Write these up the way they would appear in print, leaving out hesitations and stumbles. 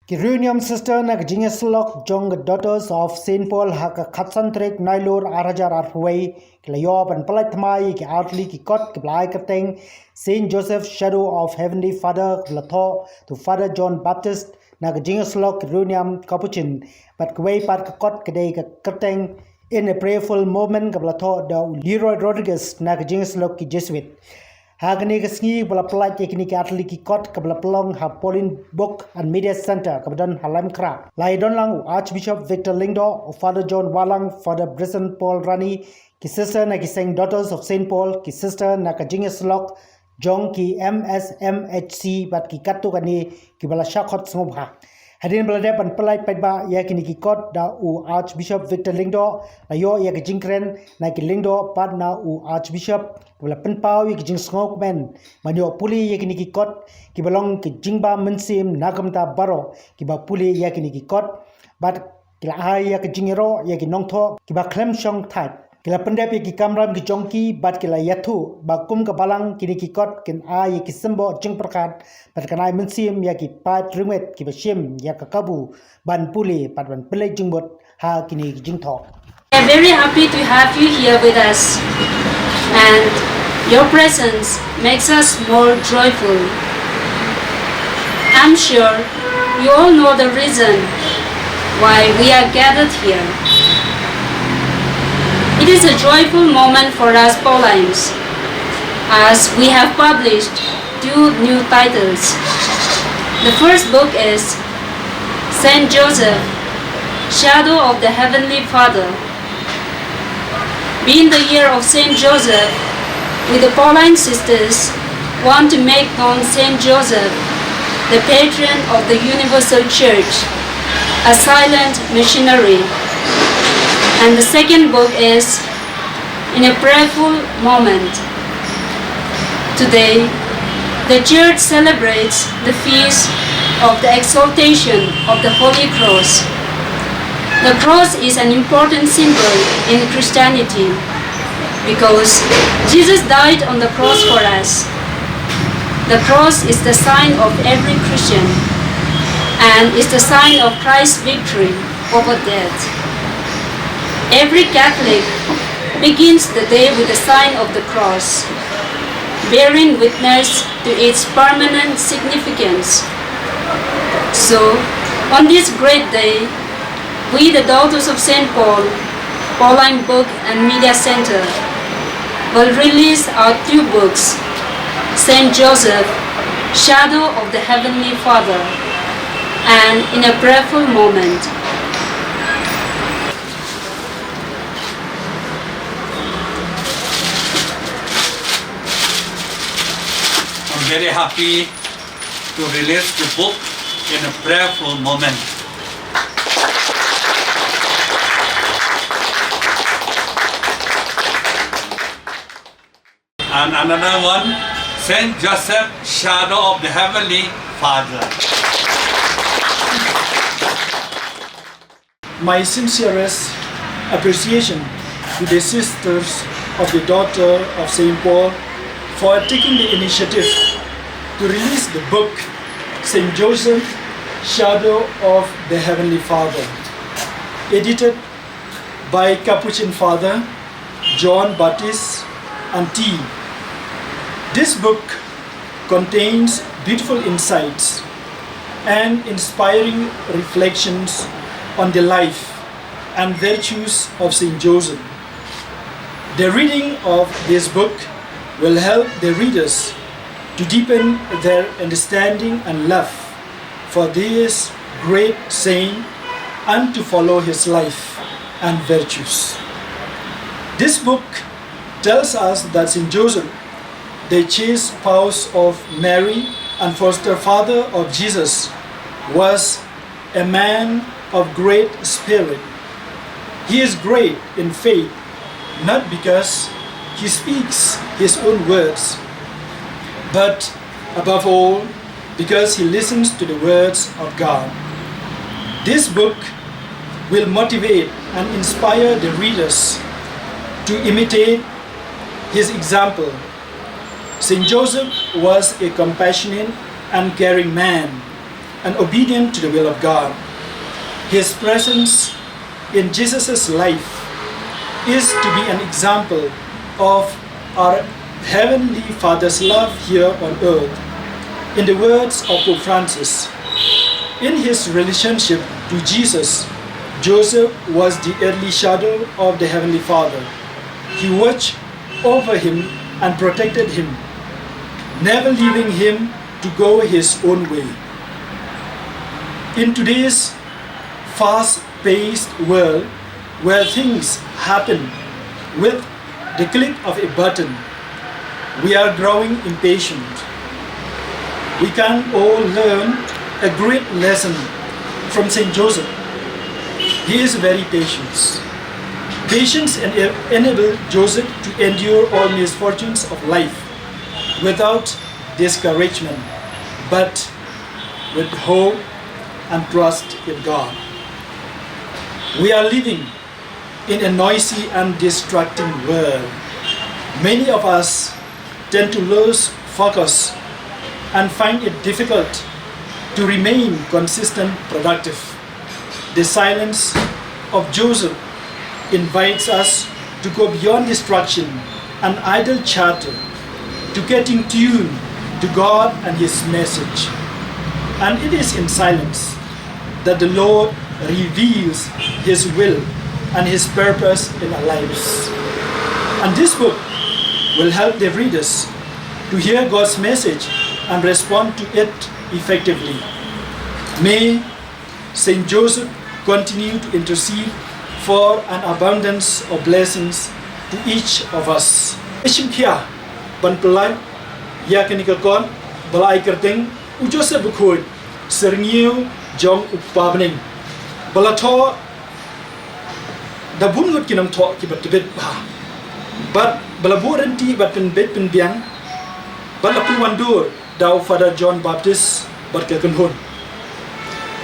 Kirunium sister na Jingeslok Jong daughters of Saint Paul haka Katsantrek Nailor Arajar Arway Klayob and Palatmai ki Artylli ki Kot Kiblai Kateng Saint Joseph Shadow of Heavenly Father Lato to Father John Baptist na Jingeslok Kirunium Capuchin but Kway Pat Kot Kade Kateng in a prayerful moment Kablato da Leroy Rodriguez na Jingeslok ki Jesuit. Hagani kasngi bala pelaj yakini ki Artylli ki kot kabla pelong ha Pauline Book and Media Center kabadan halam kra. Lai don lang Archbishop Victor Lyngdoh, Father John Walang, Father Brisson Paul Rani, ki sister na ki Saint Daughters of Saint Paul, ki sister na ka Jingeslok Jong ki MSMHC bat ki katu kani ki bala shakot smubha. Hadin bala depan pelaj pedba yakini ki kot da u Archbishop Victor Lyngdoh layo ya ki jingkren na ki Lyngdoh pat na u Archbishop Wala penpau ki jing sngok men manyo puli yakini ki kot ki balong ki jingba mensim nagamta baro ki ba puli yakini ki kot bat kila hai ya ki jingero ya ki nongtho ki ba klem shong type kila pendep ki kamram ki jongki bat kila yathu ba kum ka balang kini ki kot kin ai ki sembo jing prakat bat kanai mensim ya ki pat ringet ki ba shim ya ka kabu ban puli pat ban pele jingbot ha kini ki jingtho. We are very happy to have you here with us, and your presence makes us more joyful. I'm sure you all know the reason why we are gathered here. It is a joyful moment for us Paulines, as we have published 2 new titles. The first book is Saint Joseph, Shadow of the Heavenly Father. Being the year of Saint Joseph, we the Pauline sisters want to make known Saint Joseph, the patron of the Universal Church, a silent missionary. And the second book is In a Prayerful Moment. Today, the Church celebrates the feast of the exaltation of the Holy Cross. The cross is an important symbol in Christianity because Jesus died on the cross for us. The cross is the sign of every Christian and is the sign of Christ's victory over death. Every Catholic begins the day with the sign of the cross, bearing witness to its permanent significance. So, on this great day, we, the Daughters of Saint Paul, Pauline Book and Media Center, will release our 2 books, Saint Joseph, Shadow of the Heavenly Father, and In a Prayerful Moment. I'm very happy to release the book In a Prayerful Moment. And another one, Saint Joseph, Shadow of the Heavenly Father. My sincerest appreciation to the sisters of the Daughter of Saint Paul for taking the initiative to release the book Saint Joseph, Shadow of the Heavenly Father, edited by Capuchin Father John Baptist and T. This book contains beautiful insights and inspiring reflections on the life and virtues of Saint Joseph. The reading of this book will help the readers to deepen their understanding and love for this great saint and to follow his life and virtues. This book tells us that Saint Joseph, the chaste spouse of Mary and foster father of Jesus, was a man of great spirit. He is great in faith, not because he speaks his own words, but above all, because he listens to the words of God. This book will motivate and inspire the readers to imitate his example. Saint Joseph was a compassionate and caring man, and obedient to the will of God. His presence in Jesus' life is to be an example of our Heavenly Father's love here on earth. In the words of Pope Francis, in his relationship to Jesus, Joseph was the earthly shadow of the Heavenly Father. He watched over him and protected him, never leaving him to go his own way. In today's fast-paced world, where things happen with the click of a button, we are growing impatient. We can all learn a great lesson from Saint Joseph. He is very patient. Patience enabled Joseph to endure all misfortunes of life without discouragement, but with hope and trust in God. We are living in a noisy and distracting world. Many of us tend to lose focus and find it difficult to remain consistent, productive. The silence of Joseph invites us to go beyond distraction and idle chatter, to get in tune to God and His message. And it is in silence that the Lord reveals His will and His purpose in our lives. And this book will help the readers to hear God's message and respond to it effectively. May Saint Joseph continue to intercede for an abundance of blessings to each of us. Ishimkia, ban Pyllait, yakinikakon, balai kerting, ujose bukoy, serniu jong upabning. Balato, da bungut kinam to kibat tibet ba. But balaburenti bat pen bet pen biang, balapuandur dau Father John Baptist bat kekenhun.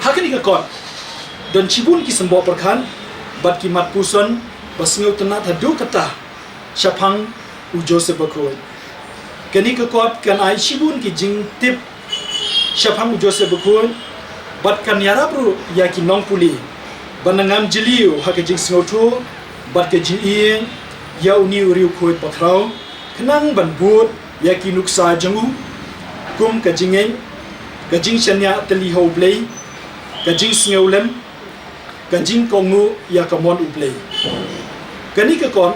Hakinikakon, dan cibun ki sembo perkan, bat ki mat Puson, basngeu tenat hadu kata, syapang ujose bakoy. Kenikakot kan ai cibun ki jing tip, syapang ujose bakoy, bat kan yarabru ya ki nong puli, banangam jeliu haka jing sngotu, bat ke jing ing, ya uni uriu koy pakrau, kenang ban bud ya ki nuksa jangu, kum ka jingeng, ka jing shanya teli ho blei, ka jing sngeulem, ka jing kongu ya ka mon ublei. Kani ka kon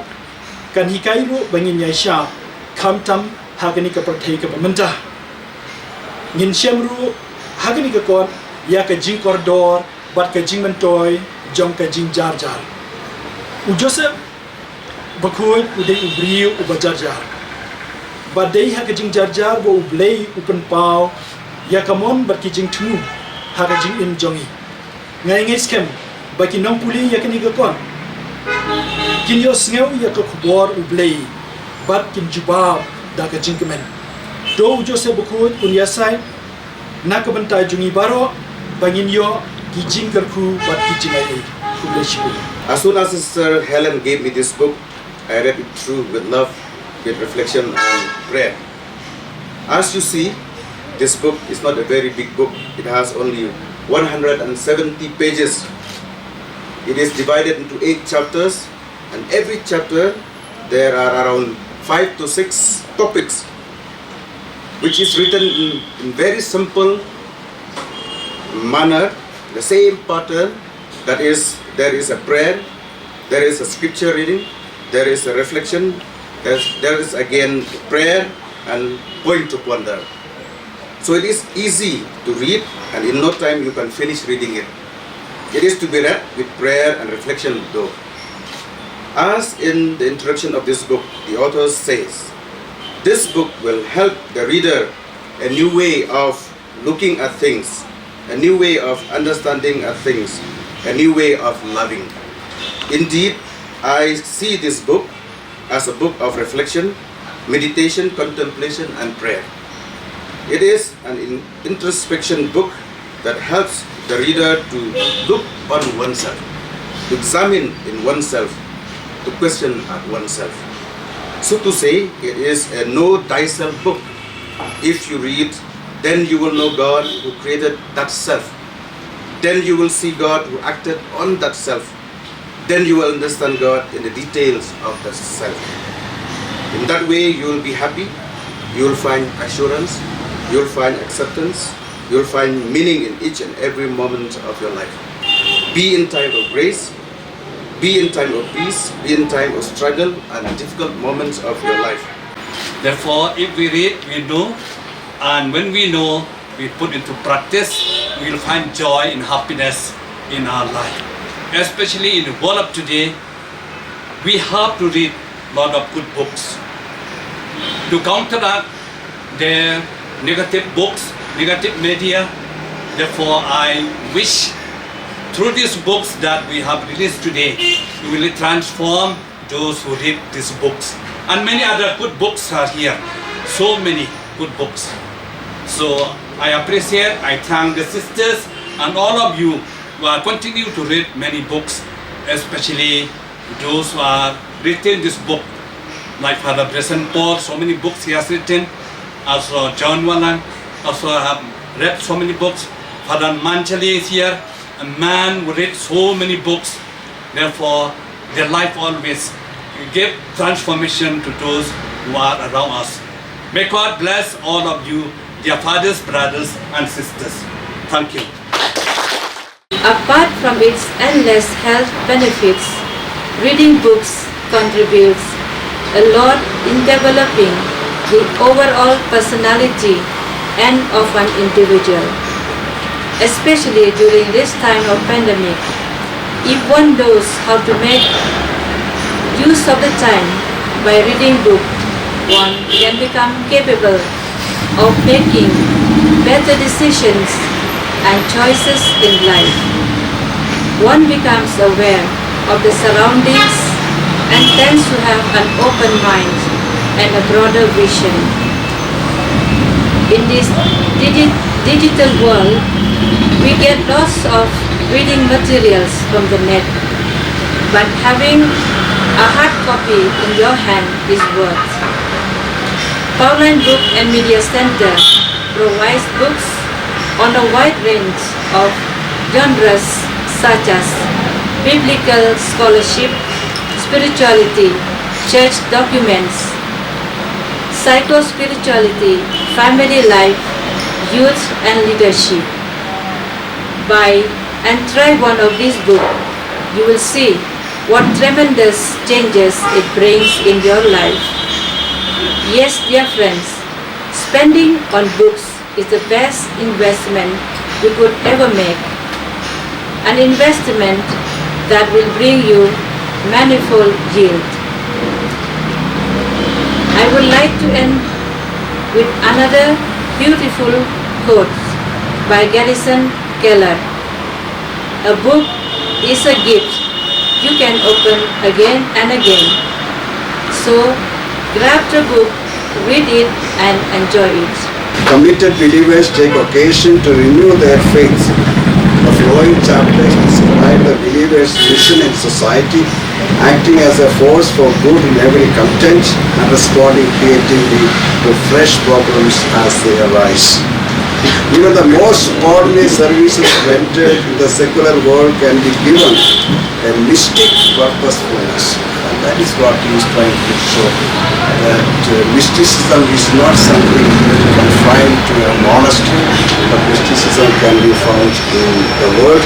kan hikai ru bangin ya sha kam tam hakani ka prathei ka pamanta. Ngin shem ru hakani ka kon ya ka jing kordor bat ka jing mentoy jong ka jing jar jar. U Joseph bakoy udai ubriu u bajar jar. Badai haka jing jar jar bo ublei upen pau ya ka mon bat ki jing tu haka jing in jongi. Ngai ngai skem baki nong puli ya kani ka kon. Kin yo sngew ya ka khubor ublei bat kin jubab da ka jing kemen. Do Joseph bakoy unya sai na ka bantai jungi baro bangin yo ki jing kerku bat ki jingai ublei shibu. As soon as Sister Helen gave me this book, I read it through with love, with reflection and prayer. As you see, this book is not a very big book. It has only 170 pages. It is divided into 8 chapters, and every chapter there are around 5 to 6 topics, which is written in very simple manner, the same pattern. That is, there is a prayer, there is a scripture reading, there is a reflection, there is again prayer and point to ponder. So it is easy to read, and in no time you can finish reading it. It is to be read with prayer and reflection though. As in the introduction of this book, the author says, this book will help the reader a new way of looking at things, a new way of understanding at things, a new way of loving. Indeed, I see this book as a book of reflection, meditation, contemplation, and prayer. It is an introspection book that helps the reader to look on oneself, to examine in oneself, to question at oneself. So to say, it is a know thyself book. If you read then you will know God who created that self. Then you will see God who acted on that self. Then you will understand God in the details of that self. In that way, you will be happy, you will find assurance, you will find acceptance, you will find meaning in each and every moment of your life. Be in time of grace, be in time of peace, be in time of struggle and difficult moments of your life. Therefore, if we read, we know, and when we know, we put into practice, we will find joy and happiness in our life. Especially in the world of today, we have to read a lot of good books to counteract the negative books, negative media. Therefore, I wish through these books that we have released today, we will transform those who read these books. And many other good books are here. So many good books. So I appreciate, I thank the sisters and all of you who are continue to read many books, especially those who are written this book, like Father St. Paul, so many books he has written. Also John Wallan, also I have read so many books. Father Manjali is here, a man who read so many books. Therefore, their life always give transformation to those who are around us. May God bless all of you, dear fathers, brothers and sisters. Thank you. Apart from its endless health benefits, reading books contributes a lot in developing the overall personality and of an individual. Especially during this time of pandemic, if one knows how to make use of the time by reading book, one can become capable of making better decisions and choices in life. One becomes aware of the surroundings and tends to have an open mind and a broader vision. In this digital world, we get lots of reading materials from the net, but having a hard copy in your hand is worth. Pyllait Book and Media Center provides books on a wide range of genres such as biblical scholarship, spirituality, church documents, psycho-spirituality, family life, youth and leadership. Buy and try one of these books. You will see what tremendous changes it brings in your life. Yes, dear friends, spending on books is the best investment you could ever make. An investment that will bring you manifold yield. I would like to end with another beautiful quote by Garrison Keller. A book is a gift you can open again and again. So grab the book, read it and enjoy it. Committed believers take occasion to renew their faith. The following chapters describe the believer's mission in society, acting as a force for good in every content and responding creatively to fresh problems as they arise. Even the most ordinary services rendered in the secular world can be given a mystic purposefulness. And that is what he is trying to show. That mysticism is not something confined to a monastery, but mysticism can be found in the world,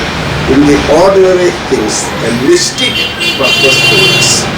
in the ordinary things, a mystic purposefulness.